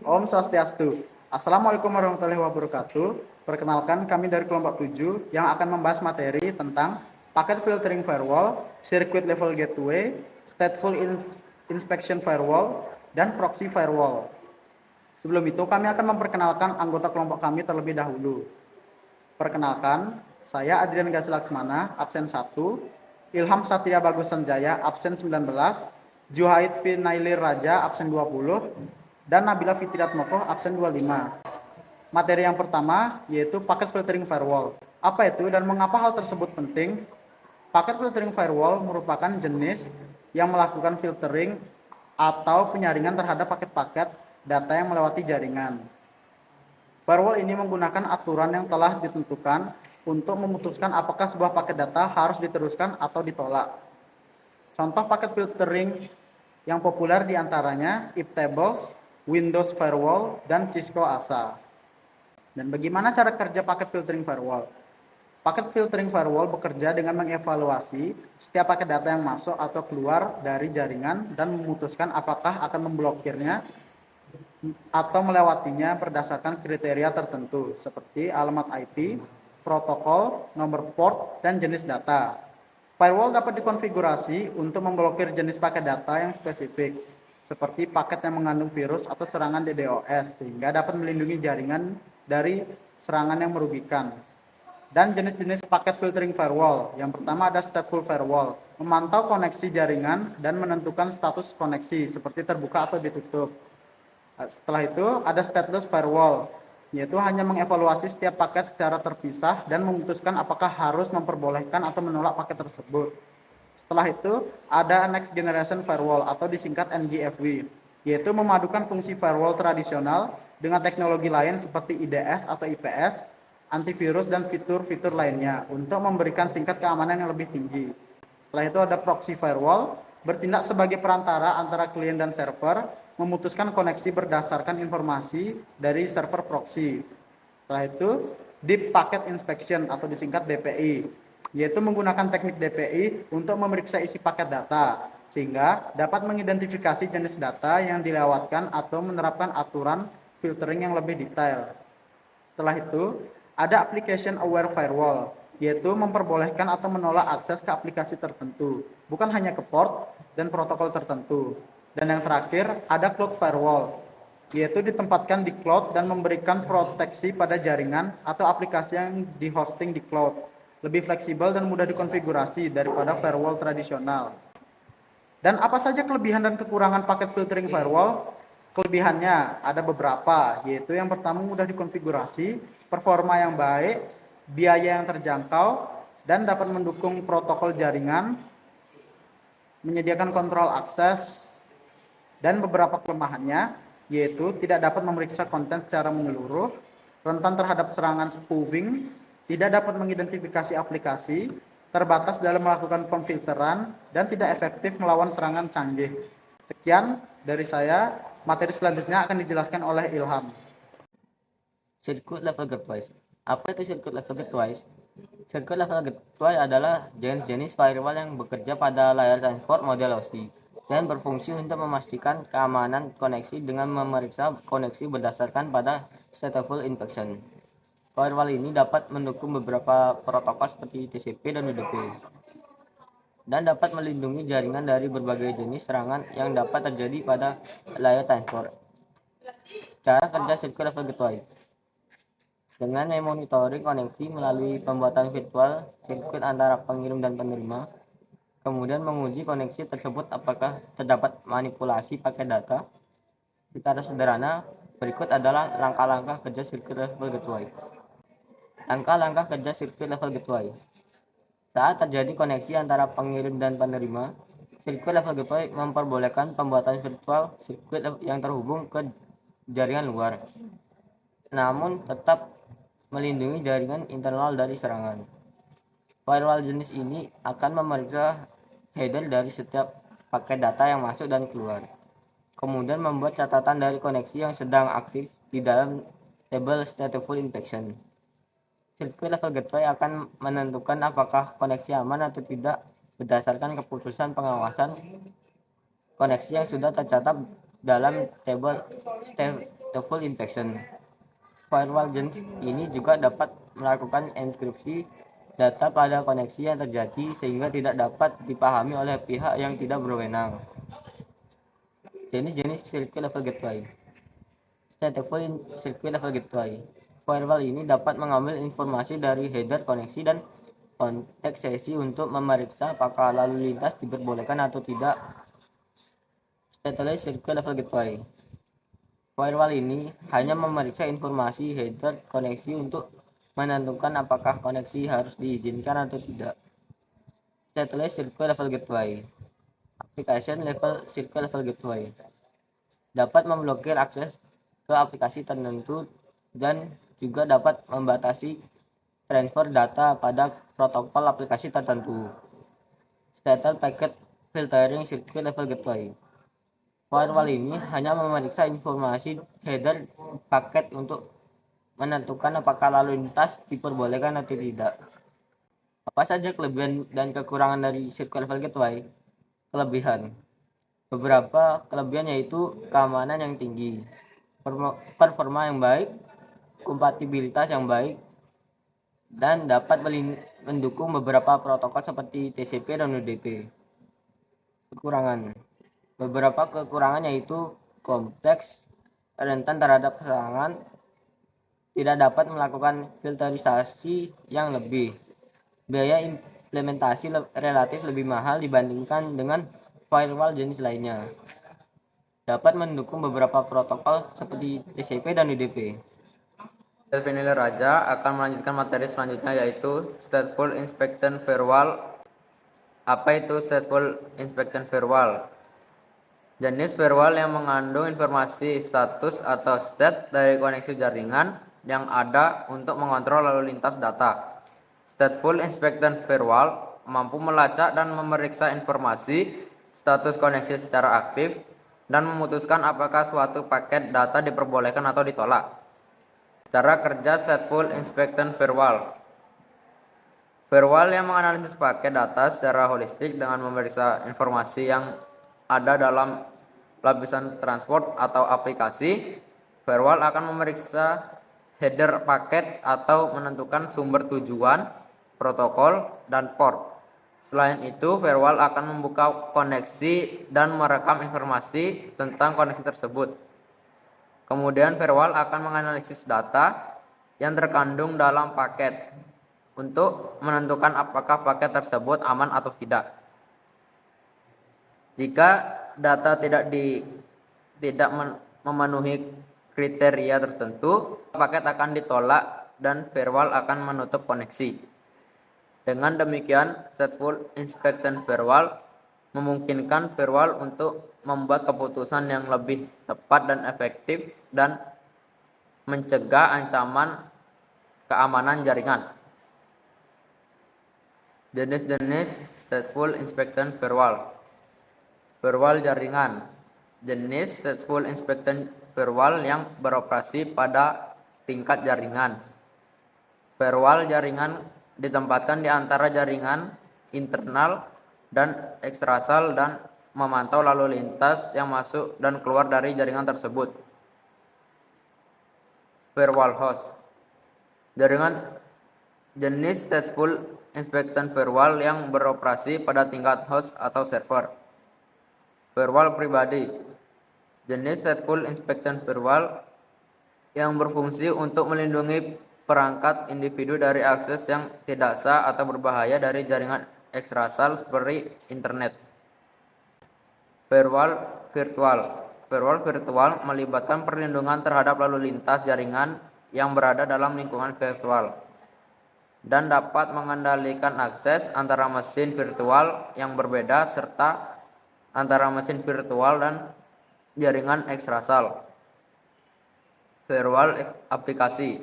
Om Swastiastu. Assalamualaikum warahmatullahi wabarakatuh. Perkenalkan, kami dari kelompok 7 yang akan membahas materi tentang packet filtering firewall, circuit level gateway, stateful inspection firewall, dan proxy firewall. Sebelum itu, kami akan memperkenalkan anggota kelompok kami terlebih dahulu. Perkenalkan, saya Adrian Gasilaksmana, absen 1, Ilham Satria Bagus Sanjaya, absen 19, Juhaid Finailir Raja, absen 20, dan Nabila Fitriat Mokoh, absen 25. Materi yang pertama yaitu packet filtering firewall. Apa itu dan mengapa hal tersebut penting? Packet filtering firewall merupakan jenis yang melakukan filtering atau penyaringan terhadap paket-paket data yang melewati jaringan. Firewall ini menggunakan aturan yang telah ditentukan untuk memutuskan apakah sebuah paket data harus diteruskan atau ditolak. Contoh paket filtering yang populer diantaranya Iptables, Windows Firewall, dan Cisco ASA. Dan bagaimana cara kerja paket filtering firewall? Paket filtering firewall bekerja dengan mengevaluasi setiap paket data yang masuk atau keluar dari jaringan dan memutuskan apakah akan memblokirnya atau melewatinya berdasarkan kriteria tertentu seperti alamat IP, protokol, nomor port, dan jenis data. Firewall dapat dikonfigurasi untuk memblokir jenis paket data yang spesifik, seperti paket yang mengandung virus atau serangan DDoS, sehingga dapat melindungi jaringan dari serangan yang merugikan. Dan jenis-jenis paket filtering firewall. Yang pertama ada stateful firewall, memantau koneksi jaringan dan menentukan status koneksi seperti terbuka atau ditutup. Setelah itu ada stateless firewall, yaitu hanya mengevaluasi setiap paket secara terpisah dan memutuskan apakah harus memperbolehkan atau menolak paket tersebut. Setelah itu ada next generation firewall atau disingkat NGFW, yaitu memadukan fungsi firewall tradisional dengan teknologi lain seperti IDS atau IPS, antivirus, dan fitur-fitur lainnya untuk memberikan tingkat keamanan yang lebih tinggi. Setelah itu ada proxy firewall, bertindak sebagai perantara antara klien dan server, memutuskan koneksi berdasarkan informasi dari server proxy. Setelah itu, Deep Packet Inspection atau disingkat DPI, yaitu menggunakan teknik DPI untuk memeriksa isi paket data, sehingga dapat mengidentifikasi jenis data yang dilewatkan atau menerapkan aturan filtering yang lebih detail. Setelah itu, ada Application Aware Firewall, yaitu memperbolehkan atau menolak akses ke aplikasi tertentu, bukan hanya ke port dan protokol tertentu. Dan yang terakhir, ada Cloud Firewall, yaitu ditempatkan di cloud dan memberikan proteksi pada jaringan atau aplikasi yang di-hosting di cloud. Lebih fleksibel dan mudah dikonfigurasi daripada firewall tradisional. Dan apa saja kelebihan dan kekurangan paket filtering firewall? Kelebihannya ada beberapa, yaitu yang pertama mudah dikonfigurasi, performa yang baik, biaya yang terjangkau, dan dapat mendukung protokol jaringan, menyediakan kontrol akses, dan beberapa kelemahannya, yaitu tidak dapat memeriksa konten secara menyeluruh, rentan terhadap serangan spoofing, tidak dapat mengidentifikasi aplikasi, terbatas dalam melakukan pemfilteran, dan tidak efektif melawan serangan canggih. Sekian dari saya, materi selanjutnya akan dijelaskan oleh Ilham. Circuit level gateway. Apa itu circuit level gateway? Circuit level gateway adalah jenis-jenis firewall yang bekerja pada layar transport model OSI dan berfungsi untuk memastikan keamanan koneksi dengan memeriksa koneksi berdasarkan pada stateful inspection. Firewall ini dapat mendukung beberapa protokol seperti TCP dan UDP dan dapat melindungi jaringan dari berbagai jenis serangan yang dapat terjadi pada layar transport. Cara kerja circuit level gateway dengan memonitoring koneksi melalui pembuatan virtual sirkuit antara pengirim dan penerima, kemudian menguji koneksi tersebut apakah terdapat manipulasi paket data. Secara sederhana, berikut adalah langkah-langkah kerja circuit level gateway. Langkah-langkah kerja circuit level gateway. Saat terjadi koneksi antara pengirim dan penerima, circuit level gateway memperbolehkan pembuatan virtual sirkuit yang terhubung ke jaringan luar, namun tetap melindungi jaringan internal dari serangan. Firewall jenis ini akan memeriksa header dari setiap paket data yang masuk dan keluar, kemudian membuat catatan dari koneksi yang sedang aktif di dalam tabel stateful inspection. Circuit level gateway akan menentukan apakah koneksi aman atau tidak berdasarkan keputusan pengawasan koneksi yang sudah tercatat dalam tabel stateful infection. Firewall jenis ini juga dapat melakukan enkripsi data pada koneksi yang terjadi sehingga tidak dapat dipahami oleh pihak yang tidak berwenang. Jenis-jenis circuit level gateway. Stateful circuit level gateway. Firewall ini dapat mengambil informasi dari header koneksi dan konteks sesi untuk memeriksa apakah lalu lintas diperbolehkan atau tidak. Stateful circuit level gateway. Firewall ini hanya memeriksa informasi header koneksi untuk menentukan apakah koneksi harus diizinkan atau tidak. Stateless Circuit Level Gateway. Application Level Circuit Level Gateway dapat memblokir akses ke aplikasi tertentu dan juga dapat membatasi transfer data pada protokol aplikasi tertentu. Stated Packet Filtering Circuit Level Gateway. Firewall ini hanya memeriksa informasi header paket untuk menentukan apakah lalu lintas diperbolehkan atau tidak. Apa saja kelebihan dan kekurangan dari circuit level gateway? Kelebihan. Beberapa kelebihan yaitu keamanan yang tinggi, performa yang baik, kompatibilitas yang baik, dan dapat mendukung beberapa protokol seperti TCP dan UDP. Kekurangan. Beberapa kekurangan yaitu kompleks, rentan terhadap serangan, tidak dapat melakukan filterisasi yang lebih. Biaya implementasi relatif lebih mahal dibandingkan dengan firewall jenis lainnya. Dapat mendukung beberapa protokol seperti TCP dan UDP. Vanilla Raja akan melanjutkan materi selanjutnya yaitu Stateful Inspection Firewall. Apa itu Stateful Inspection Firewall? Jenis firewall yang mengandung informasi status atau state dari koneksi jaringan yang ada untuk mengontrol lalu lintas data. Stateful Inspection Firewall mampu melacak dan memeriksa informasi status koneksi secara aktif dan memutuskan apakah suatu paket data diperbolehkan atau ditolak. Cara kerja Stateful Inspection Firewall. Firewall yang menganalisis paket data secara holistik dengan memeriksa informasi yang ada dalam lapisan transport atau aplikasi. Firewall akan memeriksa header paket atau menentukan sumber tujuan, protokol, dan port. Selain itu, firewall akan membuka koneksi dan merekam informasi tentang koneksi tersebut. Kemudian firewall akan menganalisis data yang terkandung dalam paket untuk menentukan apakah paket tersebut aman atau tidak. Jika data tidak memenuhi kriteria tertentu, paket akan ditolak dan firewall akan menutup koneksi. Dengan demikian, Stateful Inspection Firewall memungkinkan firewall untuk membuat keputusan yang lebih tepat dan efektif dan mencegah ancaman keamanan jaringan. Jenis-jenis Stateful Inspection Firewall. Firewall jaringan. Jenis Stateful Inspection Firewall yang beroperasi pada tingkat jaringan. Firewall jaringan ditempatkan di antara jaringan internal dan eksternal dan memantau lalu lintas yang masuk dan keluar dari jaringan tersebut. Firewall host. Jaringan jenis Stateful Inspection Firewall yang beroperasi pada tingkat host atau server. Firewall pribadi. Jenis Stateful Inspection Firewall yang berfungsi untuk melindungi perangkat individu dari akses yang tidak sah atau berbahaya dari jaringan eksternal seperti internet. Firewall virtual. Firewall virtual melibatkan perlindungan terhadap lalu lintas jaringan yang berada dalam lingkungan virtual dan dapat mengendalikan akses antara mesin virtual yang berbeda serta antara mesin virtual dan jaringan eksternal. Firewall aplikasi.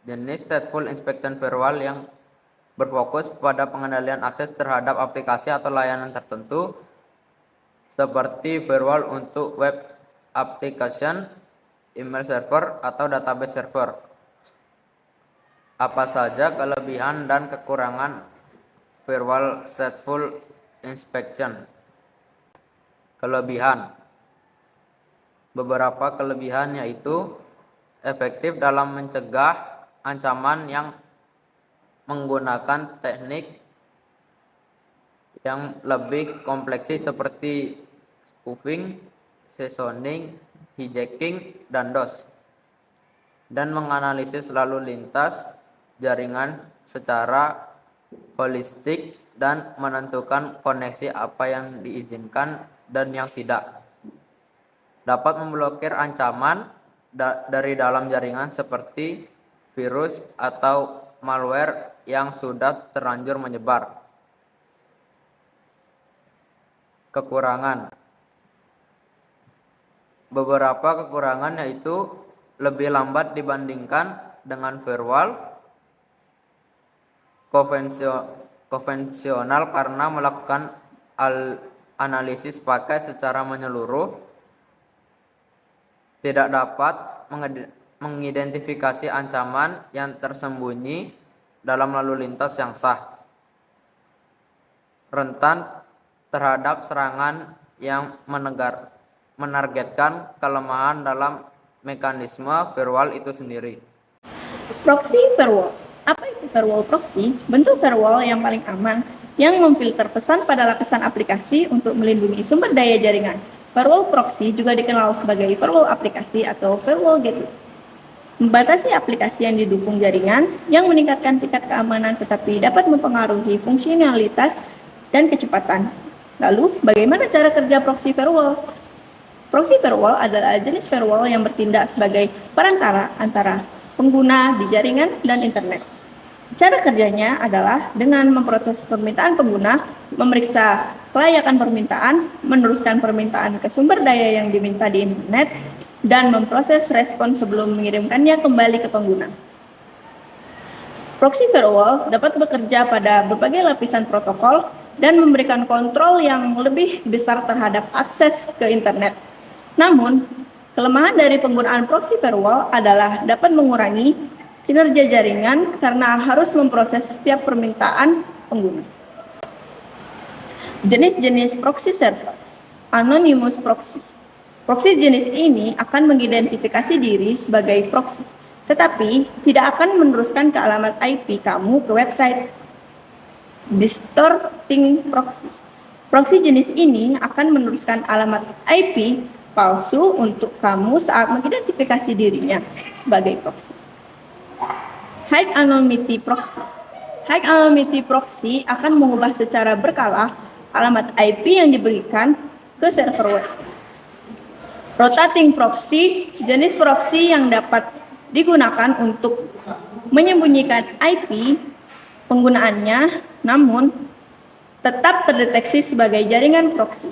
Jenis Stateful Inspection Firewall yang berfokus pada pengendalian akses terhadap aplikasi atau layanan tertentu seperti firewall untuk web application, email server, atau database server. Apa saja kelebihan dan kekurangan firewall Stateful Inspection? Kelebihan. Beberapa kelebihan yaitu efektif dalam mencegah ancaman yang menggunakan teknik yang lebih kompleks seperti spoofing, seasoning, hijacking, dan DOS, dan menganalisis lalu lintas jaringan secara holistik dan menentukan koneksi apa yang diizinkan dan yang tidak. Dapat memblokir ancaman dari dalam jaringan seperti virus atau malware yang sudah terlanjur menyebar. Kekurangan. Beberapa kekurangan yaitu lebih lambat dibandingkan dengan firewall konvensional karena melakukan analisis paket secara menyeluruh, tidak dapat mengidentifikasi ancaman yang tersembunyi dalam lalu lintas yang sah, rentan terhadap serangan yang menargetkan kelemahan dalam mekanisme firewall itu sendiri. Proxy firewall. Apa itu firewall proxy? Bentuk firewall yang paling aman yang memfilter pesan pada lapisan aplikasi untuk melindungi sumber daya jaringan. Firewall proxy juga dikenal sebagai firewall aplikasi atau firewall gateway. Membatasi aplikasi yang didukung jaringan yang meningkatkan tingkat keamanan tetapi dapat mempengaruhi fungsionalitas dan kecepatan. Lalu, bagaimana cara kerja proxy firewall? Proxy firewall adalah jenis firewall yang bertindak sebagai perantara antara pengguna di jaringan dan internet. Cara kerjanya adalah dengan memproses permintaan pengguna, memeriksa kelayakan permintaan, meneruskan permintaan ke sumber daya yang diminta di internet, dan memproses respon sebelum mengirimkannya kembali ke pengguna. Proxy firewall dapat bekerja pada berbagai lapisan protokol dan memberikan kontrol yang lebih besar terhadap akses ke internet. Namun, kelemahan dari penggunaan proxy firewall adalah dapat mengurangi kinerja jaringan karena harus memproses setiap permintaan pengguna. Jenis-jenis proxy server. Anonymous proxy. Proxy jenis ini akan mengidentifikasi diri sebagai proxy, tetapi tidak akan meneruskan ke alamat IP kamu ke website. Distorting proxy. Proxy jenis ini akan meneruskan alamat IP palsu untuk kamu saat mengidentifikasi dirinya sebagai proxy. High anonymity proxy. High anonymity proxy akan mengubah secara berkala alamat IP yang diberikan ke server web. Rotating proxy, jenis proxy yang dapat digunakan untuk menyembunyikan IP penggunaannya, namun tetap terdeteksi sebagai jaringan proxy.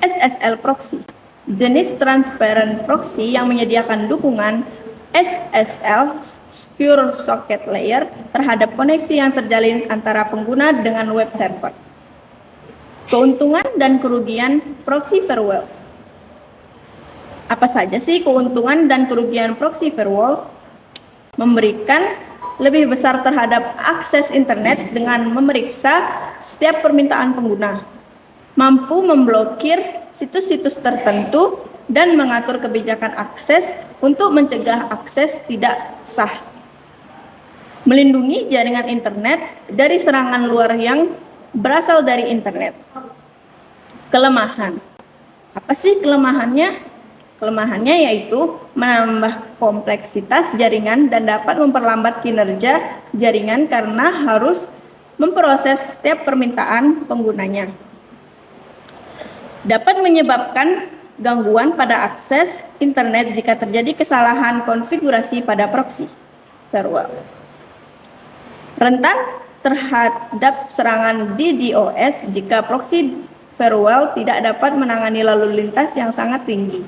SSL proxy, jenis transparent proxy yang menyediakan dukungan SSL Secure Socket Layer terhadap koneksi yang terjalin antara pengguna dengan web server. Keuntungan dan kerugian proxy firewall. Apa saja sih keuntungan dan kerugian proxy firewall? Memberikan lebih besar terhadap akses internet dengan memeriksa setiap permintaan pengguna, mampu memblokir situs-situs tertentu dan mengatur kebijakan akses untuk mencegah akses tidak sah, melindungi jaringan internet dari serangan luar yang berasal dari internet. Kelemahan. Apa sih kelemahannya? Kelemahannya yaitu menambah kompleksitas jaringan dan dapat memperlambat kinerja jaringan karena harus memproses setiap permintaan penggunanya. Dapat menyebabkan gangguan pada akses internet jika terjadi kesalahan konfigurasi pada proxy firewall. Rentan terhadap serangan DDoS jika proxy firewall tidak dapat menangani lalu lintas yang sangat tinggi.